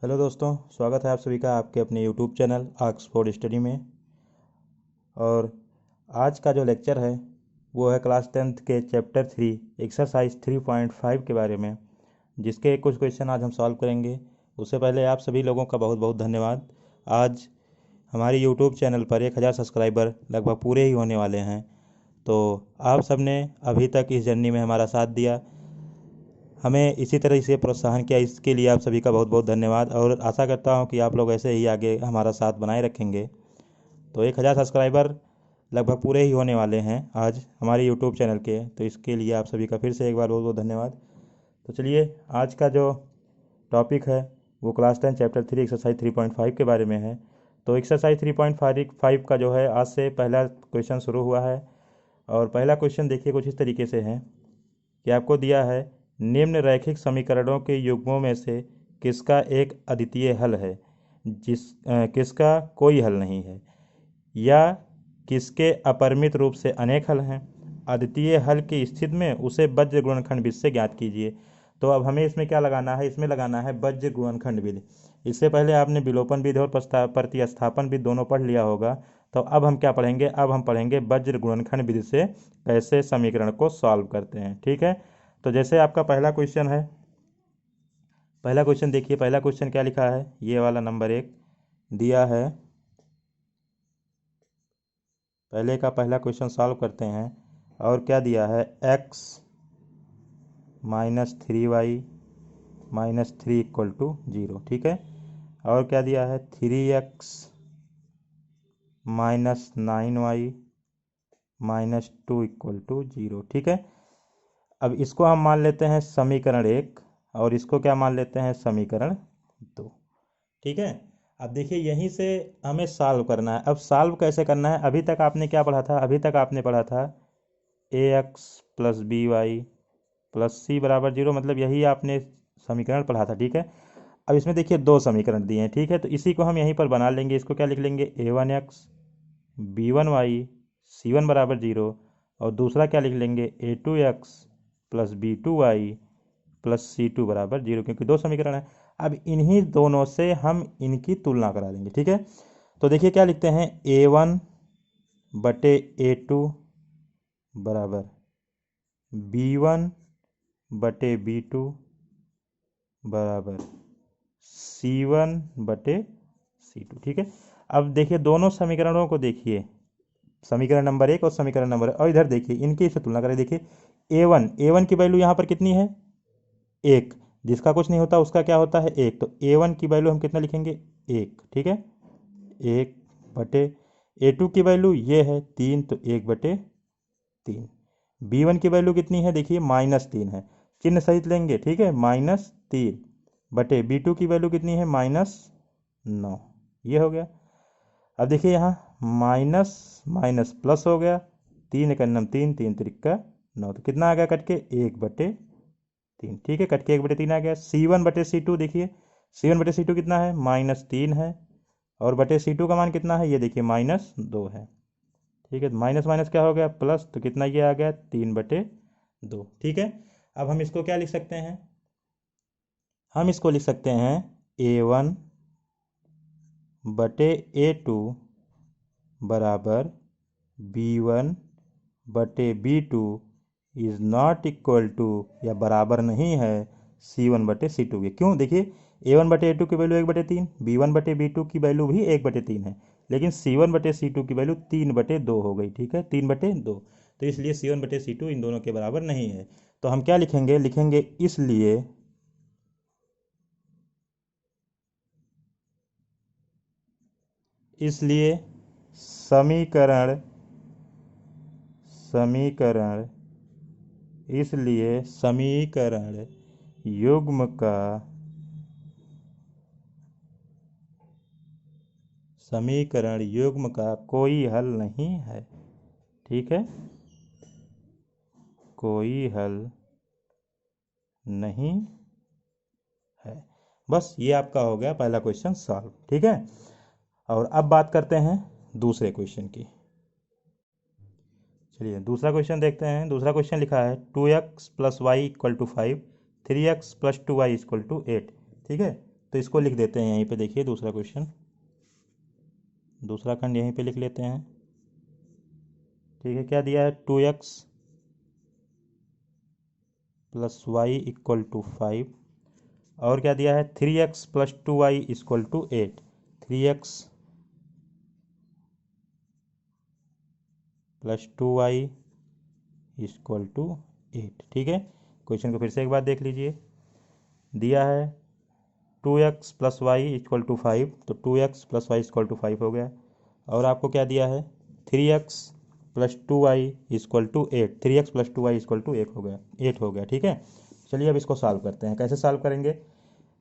Hello दोस्तों, स्वागत है आप सभी का आपके अपने यूट्यूब चैनल ऑक्सफोर्ड स्टडी में। और आज का जो लेक्चर है वो है क्लास 10th के चैप्टर 3 एक्सरसाइज 3.5 के बारे में, जिसके कुछ क्वेश्चन आज हम सॉल्व करेंगे। उससे पहले आप सभी लोगों का बहुत बहुत धन्यवाद। आज हमारे यूट्यूब चैनल पर 1000 सब्सक्राइबर लगभग पूरे ही होने वाले हैं। तो आप सबने अभी तक इस जर्नी में हमारा साथ दिया, हमें इसी तरह से प्रोत्साहन किया, इसके लिए आप सभी का बहुत बहुत धन्यवाद। और आशा करता हूँ कि आप लोग ऐसे ही आगे हमारा साथ बनाए रखेंगे। तो 1000 सब्सक्राइबर लगभग पूरे ही होने वाले हैं आज हमारे यूट्यूब चैनल के, तो इसके लिए आप सभी का फिर से एक बार बहुत बहुत धन्यवाद। तो चलिए, आज का जो टॉपिक है वो क्लास 10 चैप्टर 3 एक्सरसाइज 3.5 के बारे में है। तो एक्सरसाइज 3.5 का जो है आज से पहला क्वेश्चन शुरू हुआ है। और पहला क्वेश्चन देखिए कुछ इस तरीके से है कि आपको दिया है, निम्न रैखिक समीकरणों के युग्मों में से किसका एक अद्वितीय हल है, किसका कोई हल नहीं है, या किसके अपरिमित रूप से अनेक हल हैं। अद्वितीय हल की स्थिति में उसे वज्र गुणनखंड विधि से ज्ञात कीजिए। तो अब हमें इसमें क्या लगाना है, इसमें लगाना है वज्र गुणनखंड विधि। इससे पहले आपने विलोपन विधि और प्रतिस्थापन विधि दोनों पढ़ लिया होगा। तो अब हम क्या पढ़ेंगे, अब हम पढ़ेंगे वज्र गुणनखंड विधि से कैसे समीकरण को सॉल्व करते हैं। ठीक है, तो जैसे आपका पहला क्वेश्चन है, पहला क्वेश्चन देखिए, पहला क्वेश्चन क्या लिखा है, ये वाला नंबर 1 दिया है। पहले का पहला क्वेश्चन सॉल्व करते हैं। और क्या दिया है, x -3y -3 = 0। ठीक है, और क्या दिया है, 3x -9y -2 = 0। ठीक है, अब इसको हम मान लेते हैं समीकरण 1 और इसको क्या मान लेते हैं, समीकरण 2। ठीक है, अब देखिए यहीं से हमें सॉल्व करना है। अब सॉल्व कैसे करना है, अभी तक आपने क्या पढ़ा था, अभी तक आपने पढ़ा था ax + by + c = 0, मतलब यही आपने समीकरण पढ़ा था। ठीक है, अब इसमें देखिए दो समीकरण दिए हैं। ठीक है, तो इसी को हम यहीं पर बना लेंगे। इसको क्या लिख लेंगे, a1x b1y c1 = 0, और दूसरा क्या लिख लेंगे, a2x + b2y + c2 = 0, क्योंकि दो समीकरण है। अब इन्हीं दोनों से हम इनकी तुलना करा देंगे। ठीक है, तो देखिए क्या लिखते हैं, a1/a2 बराबर b1/b2 बराबर c1/c2। ठीक है, अब देखिए दोनों समीकरणों को देखिए, समीकरण नंबर 1 और समीकरण नंबर, और इधर देखिए इनकी इससे तुलना करें। देखिए a1 की वैल्यू यहाँ पर कितनी है, 1। जिसका कुछ नहीं होता उसका क्या होता है, 1। तो a1 की वैल्यू हम कितना लिखेंगे, 1। ठीक है, 1/, a2 की वैल्यू ये है 3, तो 1/3। b1 की वैल्यू कितनी है, देखिए -3 है, चिन्ह सहित लेंगे। ठीक है, -3/b2 की वैल्यू कितनी है, -9। ये हो गया। अब देखिए यहाँ माइनस माइनस प्लस हो गया, 3 का नम 3, 3 त्रिक 9, तो कितना आ गया कट के, 1/3। ठीक है, कट के 1/3 आ गया। c1/c2 देखिए, c1/c2 कितना है, -3 है, और बटे c2 का मान कितना है, ये देखिए -2 है। ठीक है, माइनस माइनस क्या हो गया, प्लस, तो कितना ये आ गया, 3/2। ठीक है, अब हम इसको क्या लिख सकते हैं, हम इसको लिख सकते हैं a1/a2 बराबर b1/b2 is not equal to, या बराबर नहीं है c1/c2 के। क्यों, देखिए a1/a2 की वैल्यू 1/3, b1/b2 की वैल्यू भी 1/3 है, लेकिन c1/c2 की वैल्यू 3/2 हो गई। ठीक है, 3/2, तो इसलिए c1/c2 इन दोनों के बराबर नहीं है। तो हम क्या लिखेंगे, लिखेंगे इसलिए समीकरण समीकरण इसलिए युग्म का समीकरण युग्म का कोई हल नहीं है। ठीक है, कोई हल नहीं है। बस ये आपका हो गया पहला क्वेश्चन सॉल्व। ठीक है, और अब बात करते हैं दूसरे क्वेश्चन की। चलिए दूसरा क्वेश्चन देखते हैं। दूसरा क्वेश्चन लिखा है 2x + y = 5, 3x + 2y = 8। ठीक है, तो इसको लिख देते हैं यहीं पे, देखिए दूसरा क्वेश्चन, दूसरा खंड यहीं पे लिख लेते हैं। ठीक है, क्या दिया है, 2x plus Y equal to 5, और क्या दिया है, 3x plus 2y equal to 8। 3x plus 2y equal to 8। ठीक है, क्वेश्चन को फिर से एक बार देख लीजिए। दिया है 2x plus Y equal to 5, तो 2x plus Y equal to 5 हो गया। और आपको क्या दिया है, 3x plus 2y equal to 8। 3x plus 2y equal to 8 हो गया, 8 हो गया। ठीक है, चलिए अब इसको सॉल्व करते हैं। कैसे सॉल्व करेंगे,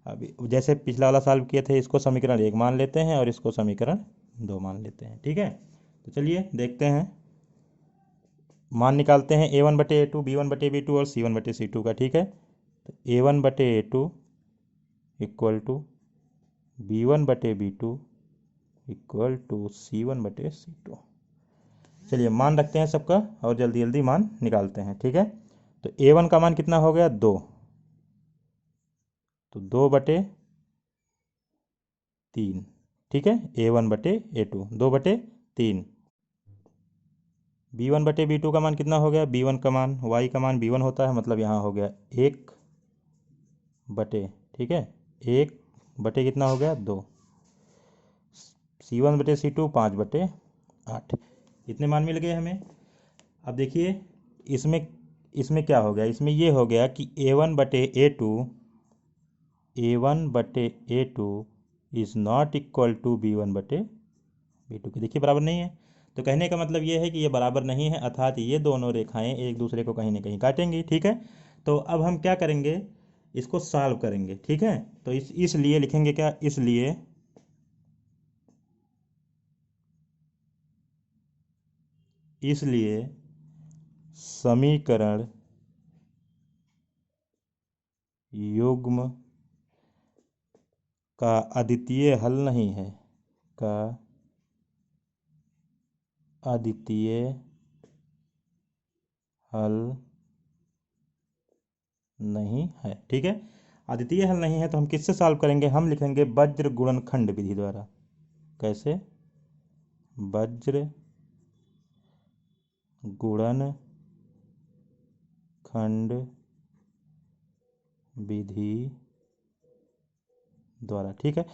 अभी जैसे पिछला वाला सॉल्व किए थे, इसको समीकरण 1 मान लेते हैं और इसको समीकरण 2 मान लेते हैं। ठीक है, तो चलिए देखते हैं, मान निकालते हैं a1/a2, b1/b2 और c1/c2 का। ठीक है, तो a1/a2 equal to b1/b2 equal to c1/c2। चलिए मान रखते हैं सबका और जल्दी जल्दी मान निकालते हैं। ठीक है, तो a1 का मान कितना हो गया, 2, तो 2/3। ठीक है, a1/a2 2/3। b1/b2 का मान कितना हो गया, b1 का मान, y का मान b1 होता है, मतलब यहाँ हो गया 1 बटे, ठीक है, 1 बटे कितना हो गया, 2। c1/c2 5/8। इतने मान मिल गए हमें। अब देखिए इसमें इसमें क्या हो गया, इसमें ये हो गया कि a1/a2 is not equal to b1/b2 की। देखिए बराबर नहीं है, तो कहने का मतलब ये है कि ये बराबर नहीं है, अर्थात ये दोनों रेखाएं एक दूसरे को कहीं ना कहीं काटेंगी। ठीक है, तो अब हम क्या करेंगे, इसको सॉल्व करेंगे। ठीक है, तो इसलिए लिखेंगे क्या, इसलिए समीकरण युग्म का अद्वितीय हल नहीं है, का अद्वितीय हल नहीं है। ठीक है, अद्वितीय हल नहीं है तो हम किससे सॉल्व करेंगे, हम लिखेंगे वज्र गुणनखंड विधि द्वारा। कैसे, वज्र गुणनखंड विधि द्वारा। ठीक है,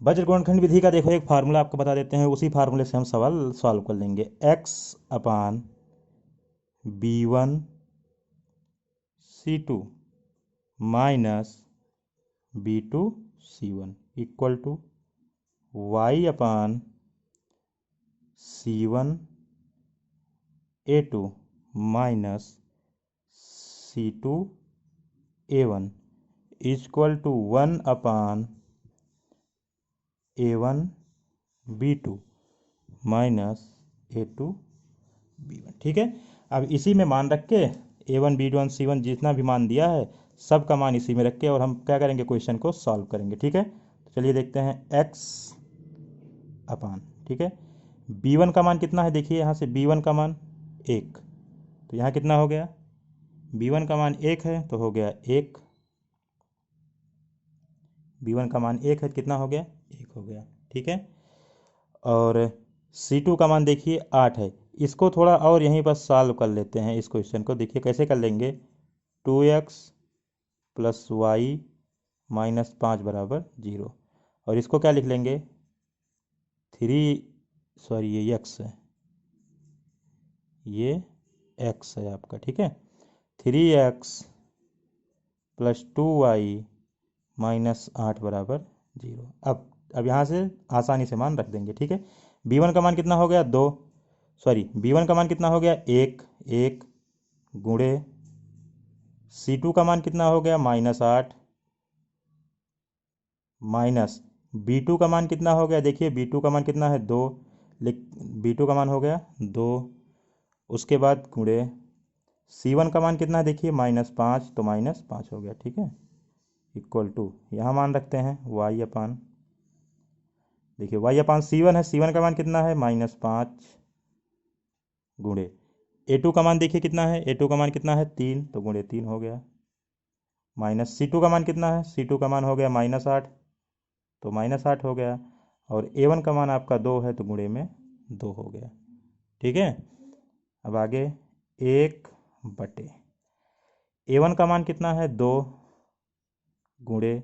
वज्र गुणनखंड विधि का देखो एक फार्मूला आपको बता देते हैं, उसी फार्मूले से हम सवाल सॉल्व कर लेंगे। x/b1c2 minus b2c1 equal to y/c1a2 minus c2a1 equal to 1/a1b2 minus a2b1। ठीक है, अब इसी में मान रख के a1 b1 c1 जितना भी मान दिया है सब का मान इसी में रख के और हम क्या करेंगे, क्वेश्चन को सॉल्व करेंगे। ठीक है, तो चलिए देखते हैं x/, ठीक है, b1 का मान कितना है, देखिए यहाँ से b1 का मान 1, तो यहाँ कितना हो गया, b1 का मान 1 है तो हो गया 1, b1 का मान 1 है, कितना हो गया, 1 हो गया। ठीक है, और c2 का मान देखिए 8 है, इसको थोड़ा और यहीं पर सॉल्व कर लेते हैं। इस क्वेश्चन को देखिए कैसे कर लेंगे, 2x प्लस वाई माइनस 5 बराबर 0, और इसको क्या लिख लेंगे, 3, ये x है, ये x है आपका। ठीक है, 3x प्लस 2y माइनस 8 बराबर 0। अब यहाँ से आसानी से मान रख देंगे। ठीक है, b1 का मान कितना हो गया, 2, b1 का मान कितना हो गया, 1 गुणे c2 का मान कितना हो गया, -8 माइनस b2 का मान कितना हो गया, देखिए b2 का मान कितना है, 2, b2 का मान हो गया 2, उसके बाद गुणे c1 का मान कितना है, देखिए -5, तो -5 हो गया। ठीक है, इक्वल टू यहाँ मान रखते हैं y/, देखिए y/c1 है, c1 का मान कितना है, -5 गुणे a2 का मान देखिए कितना है, a2 का मान कितना है, 3, तो गुणे 3 हो गया, माइनस c2 का मान कितना है, c2 का मान हो गया -8, तो -8 हो गया, और A1 का मान आपका 2 है तो गुणे में 2 हो गया। ठीक है, अब आगे 1/, A1 का मान कितना है 2, गुणे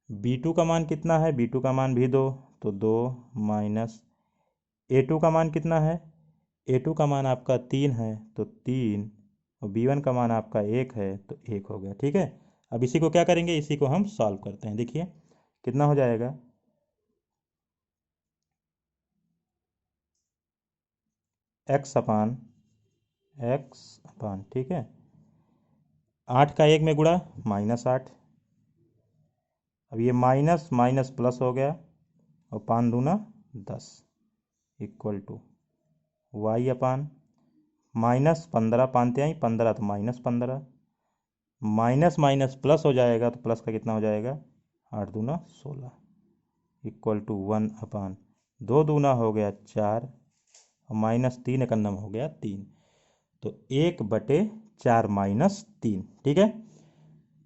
B2 का मान कितना है, B2 का मान भी 2, तो 2 माइनस A2 का मान कितना है, A2 का मान आपका 3 है तो 3, और B1 का मान आपका 1 है तो 1 हो गया। ठीक है, अब इसी को क्या करेंगे, इसी को हम सॉल्व करते हैं। देखिए कितना हो जाएगा, x/, ठीक है, 8 का 1 में गुणा -8, अब ये माइनस माइनस प्लस हो गया, और 5 दूना 10 इक्वल टू y/, -15, 5 आई 15 तो -15, माइनस माइनस प्लस हो जाएगा तो प्लस का कितना हो जाएगा, 8 दूना 16 इक्वल टू 1/, 2 दूना हो गया 4, और -3 एक नम हो गया 3, तो 1/4 -3। ठीक है,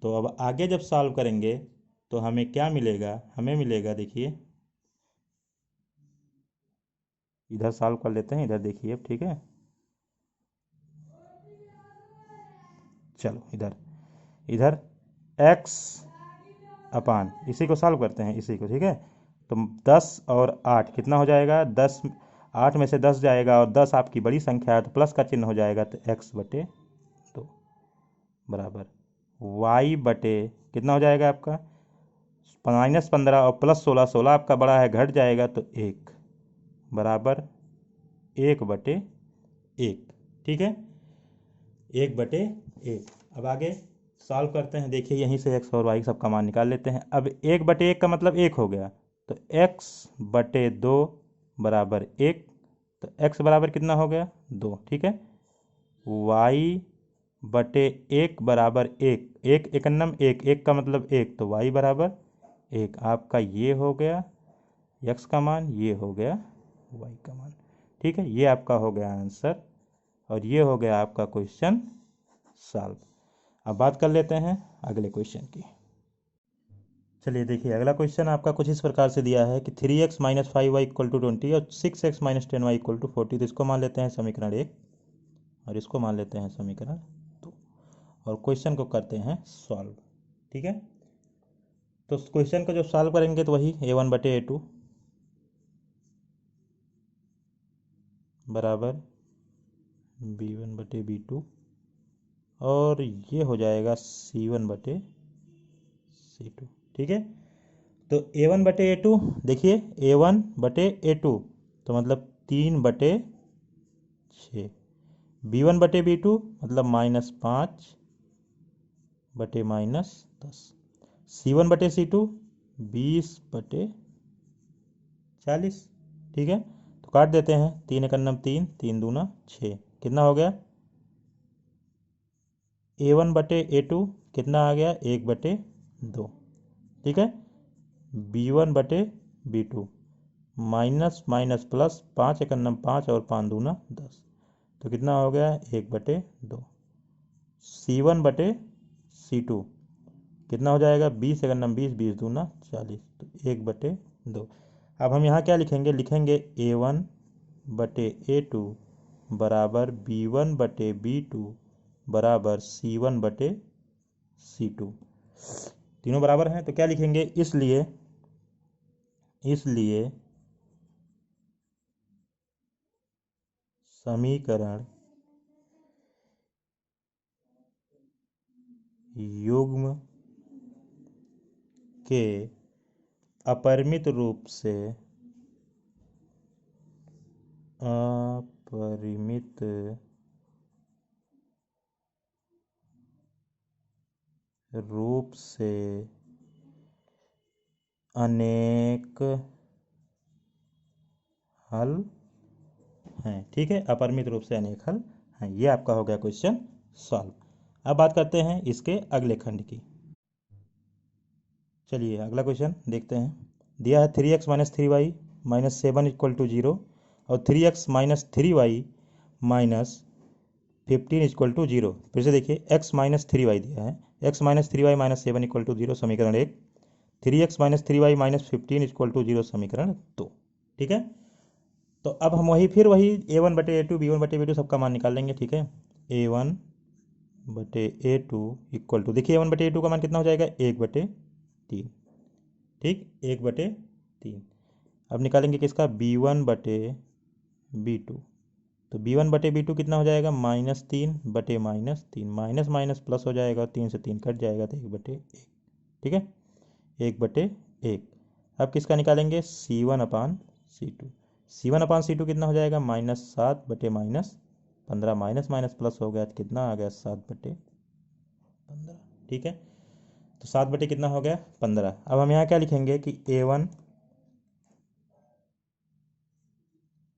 तो अब आगे जब सॉल्व करेंगे तो हमें क्या मिलेगा, हमें मिलेगा, देखिए इधर सॉल्व कर लेते हैं, इधर देखिए। ठीक है, चलो इधर इधर x/, इसी को सॉल्व करते हैं, इसी को। ठीक है, तो 10 और 8 कितना हो जाएगा, 10, 8 में से 10 जाएगा, और 10 आपकी बड़ी संख्या है तो प्लस का चिन्ह हो जाएगा, तो x/2 बराबर y/, कितना हो जाएगा आपका, -15 और +16, 16 आपका बड़ा है घट जाएगा तो 1 बराबर 1/1। ठीक है, 1/1। अब आगे सॉल्व करते हैं, देखिए यहीं से x और y सबका मान निकाल लेते हैं। अब 1/1 का मतलब 1 हो गया, तो x/2 बराबर 1, तो x बराबर कितना हो गया 2। ठीक है, y/1 बराबर 1, 1 एकन्नम 1, 1 का मतलब 1, तो y बराबर 1 आपका ये हो गया x का मान, ये हो गया y का मान। ठीक है, ये आपका हो गया आंसर, और ये हो गया आपका क्वेश्चन सॉल्व। अब बात कर लेते हैं अगले क्वेश्चन की। चलिए देखिए, अगला क्वेश्चन आपका कुछ इस प्रकार से दिया है कि 3x - 5y = 20 और 6x - 10y = 40। तो इसको मान लेते हैं समीकरण 1, और इसको मान लेते हैं समीकरण 2, और क्वेश्चन को करते हैं सॉल्व। ठीक है, तो क्वेश्चन को जब सॉल्व करेंगे तो वही A1/A2 बराबर B1/B2, और ये हो जाएगा C1/C2। ठीक है, तो A1/A2, देखिए A1/A2 तो मतलब 3/6, B1/B2 मतलब -5/-10, C1/C2 20/40। ठीक है, तो काट देते हैं, 3 एकन्नम 3, 3 दूना 6, कितना हो गया, A1/A2 कितना आ गया 1/2। ठीक है, B1/B2 माइनस माइनस प्लस, 5 एकन्नम 5 और 5 दूना 10, तो कितना हो गया 1/2। C1/C2 कितना हो जाएगा, 20 एकन्नम 20, 20 दूना 40, तो 1/2। अब हम यहाँ क्या लिखेंगे, लिखेंगे A1/A2 बराबर B1/B2 बराबर C1/C2, तीनों बराबर हैं, तो क्या लिखेंगे, इसलिए समीकरण युग्म के अपरिमित रूप से अनेक हल हैं। ठीक है, अपरिमित रूप से अनेक हल हैं। ये आपका हो गया क्वेश्चन सॉल्व। अब बात करते हैं इसके अगले खंड की। चलिए अगला क्वेश्चन देखते हैं। दिया है 3x - 3y - 7 = 0, और 3x - 3y - 15 = 0। फिर से देखिए, x - 3y दिया है, x - 3y - 7 = 0, समीकरण 1। 3x-3y-15 इक्वल टू 0 समीकरण 2। ठीक है, तो अब हम फिर वही a1/a2 b1/b2 सबका मान निकाल लेंगे। ठीक है, a1/a2 इक्वल टू, देखिए a1/a2 का मान कितना हो जाएगा, 1/3। ठीक, 1/3। अब निकालेंगे किसका, b1/b2। तो b1/b2 कितना हो जाएगा, -3/-3, माइनस माइनस प्लस हो जाएगा, 3 से 3 कट जाएगा तो 1/1। ठीक है, 1/1। अब किसका निकालेंगे, C1/C2। C1/C2 कितना हो जाएगा, -7/-15, माइनस माइनस प्लस हो गया तो कितना आ गया, 7/15। ठीक है, तो 7 कितना हो गया, 15। अब हम यहाँ क्या लिखेंगे कि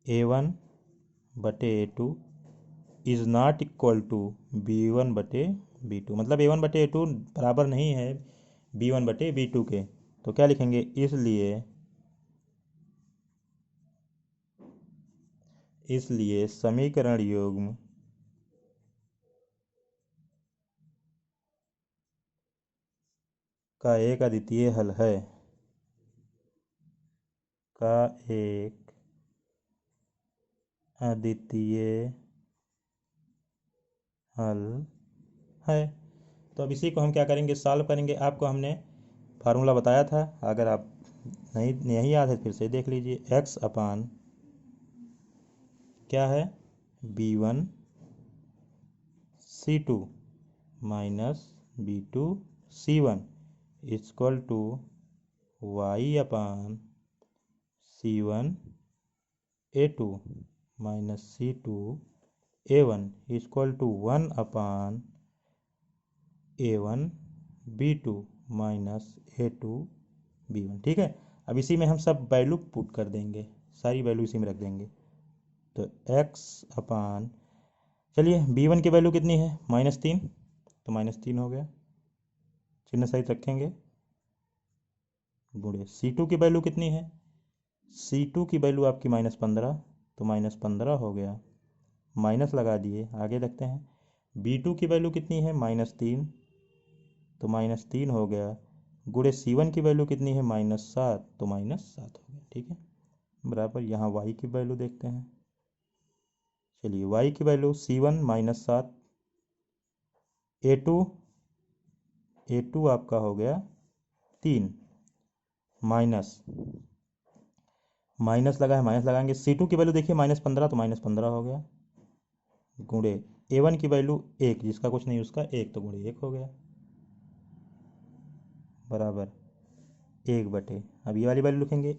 a1/a2 is not equal to b1/b2, मतलब a1/a2 बराबर नहीं है b1/b2 के। तो क्या लिखेंगे, इसलिए समीकरण युग्म का एक अद्वितीय हल है, का एक अद्वितीय हल है। तो अब इसी को हम क्या करेंगे, सॉल्व करेंगे। आपको हमने फार्मूला बताया था, अगर आप नहीं याद है फिर से देख लीजिए। x अपान क्या है, b1c2 minus b2c1 equal to y/c1a2 minus c2a1 equal to 1/a1b2 minus a2b1। ठीक है, अब इसी में हम सब वैल्यू पुट कर देंगे, सारी वैल्यू इसी में रख देंगे। तो x अपान, चलिए b1 की वैल्यू कितनी है, -3, तो -3 हो गया, चिन्ह सहित रखेंगे, गुणे c2 की वैल्यू कितनी है, c2 की वैल्यू आपकी -15, तो -15 हो गया, माइनस लगा दिए, आगे देखते हैं। b2 की वैल्यू कितनी है, -3, तो -3 हो गया, गुणे c1 की वैल्यू कितनी है, -7, तो -7 हो गया। ठीक है, बराबर यहाँ y की वैल्यू देखते हैं। चलिए y की वैल्यू c1 -7, a2 आपका हो गया 3, माइनस लगा है, माइनस लगाएंगे। c2 की वैल्यू देखिए -15, तो -15 हो गया, गुणे a1 की वैल्यू 1, जिसका कुछ नहीं उसका 1, तो गुणे 1 हो गया, बराबर 1/, अब ये वाली वैल्यू लिखेंगे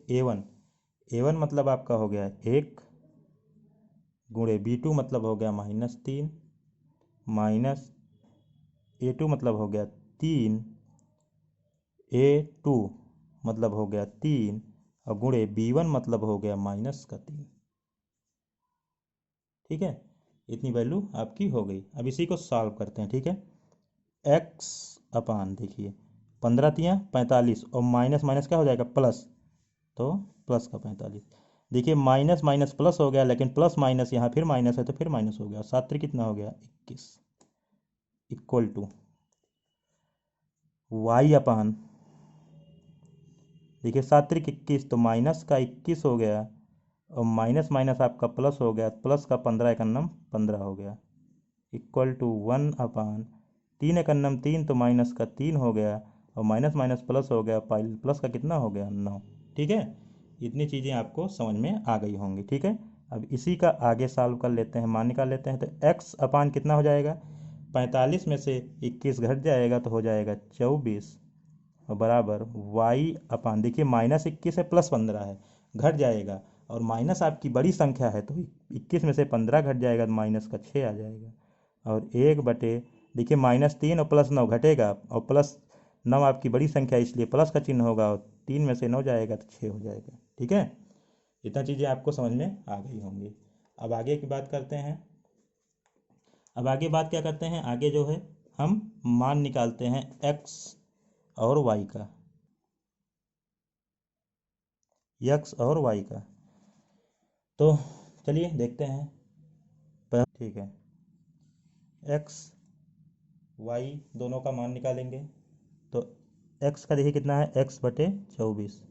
a1 मतलब आपका हो गया 1, गुणे b2 मतलब हो गया -3, माइनस a2 मतलब हो गया 3, a2 मतलब हो गया 3, और गुणे b1 मतलब हो गया -3। ठीक है, इतनी वैल्यू आपकी हो गई। अब इसी को सॉल्व करते हैं। ठीक है, x अपान, देखिए 15×3 = 45, और माइनस माइनस क्या हो जाएगा, प्लस, तो प्लस का 45। देखिए माइनस माइनस प्लस हो गया, लेकिन प्लस माइनस यहाँ फिर माइनस है तो फिर माइनस हो गया, 7 कितना हो गया, 21, इक्वल टू y अपान, देखिए 7×21, तो माइनस का 21 हो गया, और माइनस माइनस आपका प्लस हो गया, प्लस का 15×1 = 15 हो गया, इक्वल टू 1/, 3×3 तो माइनस का 3 हो गया, और माइनस माइनस प्लस हो गया, प्लस का कितना हो गया, 9। ठीक है, इतनी चीज़ें आपको समझ में आ गई होंगी। ठीक है, अब इसी का आगे सॉल्व कर लेते हैं, मान निकाल लेते हैं। तो x अपान कितना हो जाएगा, 45 में से 21 घट जाएगा तो हो जाएगा 24, और बराबर y अपान, देखिए -21 है, +15 है, घट जाएगा, और माइनस आपकी बड़ी संख्या है तो 21 में से 15 घट जाएगा तो माइनस का 6 आ जाएगा, और 1/, देखिए -3 और +9 घटेगा, और +9 आपकी बड़ी संख्या है, इसलिए प्लस का चिन्ह होगा, और 3 में से 9 जाएगा तो 6 हो जाएगा। ठीक है, इतना चीज़ें आपको समझ में आ गई होंगी। अब आगे की बात करते हैं। अब आगे बात क्या करते हैं, आगे जो है हम मान निकालते हैं x और y का, x और y का। तो चलिए देखते हैं। ठीक है, x y दोनों का मान निकालेंगे। तो एक्स का देखिए कितना है, x/24,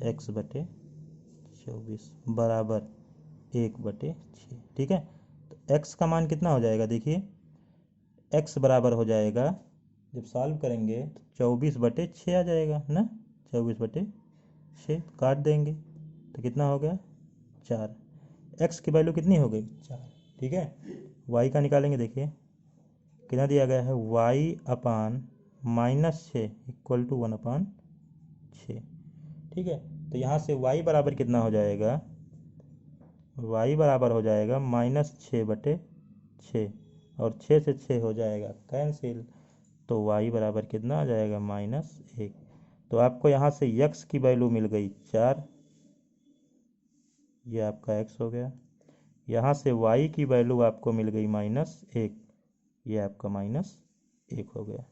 x/24 बराबर 1/6। ठीक है, तो x का मान कितना हो जाएगा, देखिए x बराबर हो जाएगा, जब सॉल्व करेंगे तो 24/6 आ जाएगा ना, 24/6 काट देंगे तो कितना हो गया 4। x की वैल्यू कितनी हो गई 4। ठीक है, y का निकालेंगे, देखिए कितना दिया गया है, y/-6 इक्वल टू 1/6। ठीक है, तो यहाँ से y बराबर कितना हो जाएगा, y बराबर हो जाएगा -6/6 और 6 से 6 हो जाएगा कैंसिल, तो y बराबर कितना आ जाएगा -1। तो आपको यहाँ से x की वैल्यू मिल गई 4, ये आपका x हो गया। यहाँ से y की वैल्यू आपको मिल गई -1, ये आपका -1 हो गया।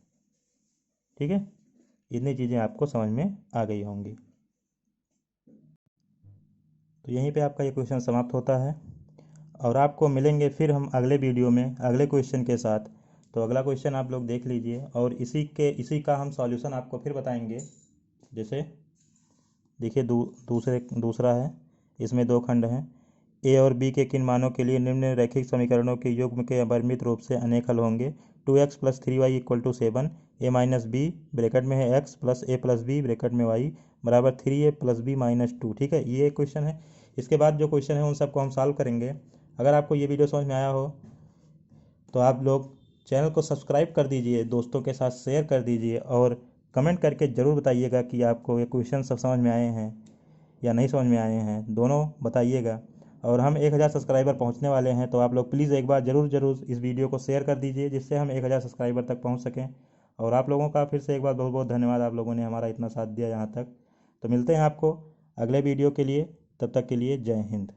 ठीक है, इतनी चीज़ें आपको समझ में आ गई होंगी। तो यहीं पे आपका ये क्वेश्चन समाप्त होता है और आपको मिलेंगे फिर हम अगले वीडियो में अगले क्वेश्चन के साथ। तो अगला क्वेश्चन आप लोग देख लीजिए और इसी का हम सॉल्यूशन आपको फिर बताएंगे। जैसे देखिए दूसरा है, इसमें दो खंड हैं, ए और बी के किन मानों के लिए निम्न रैखिक समीकरणों के युग्म के अपरिमित रूप से अनेक हल होंगे। 2x + 3y = 7, a-b ब्रैकेट में है x + a + b ब्रैकेट में y बराबर 3a + b - 2। ठीक है, ये क्वेश्चन है। इसके बाद जो क्वेश्चन है उन सबको हम सॉल्व करेंगे। अगर आपको ये वीडियो समझ में आया हो तो आप लोग चैनल को सब्सक्राइब कर दीजिए, दोस्तों के साथ शेयर कर दीजिए और कमेंट करके ज़रूर बताइएगा कि आपको ये क्वेश्चन सब समझ में आए हैं या नहीं समझ में आए हैं, दोनों बताइएगा। और हम 1000 सब्सक्राइबर पहुंचने वाले हैं, तो आप लोग प्लीज़ एक बार ज़रूर इस वीडियो को शेयर कर दीजिए जिससे हम 1000 सब्सक्राइबर तक पहुंच सकें। और आप लोगों का फिर से एक बार बहुत बहुत धन्यवाद, आप लोगों ने हमारा इतना साथ दिया यहाँ तक। तो मिलते हैं आपको अगले वीडियो के लिए, तब तक के लिए जय हिंद।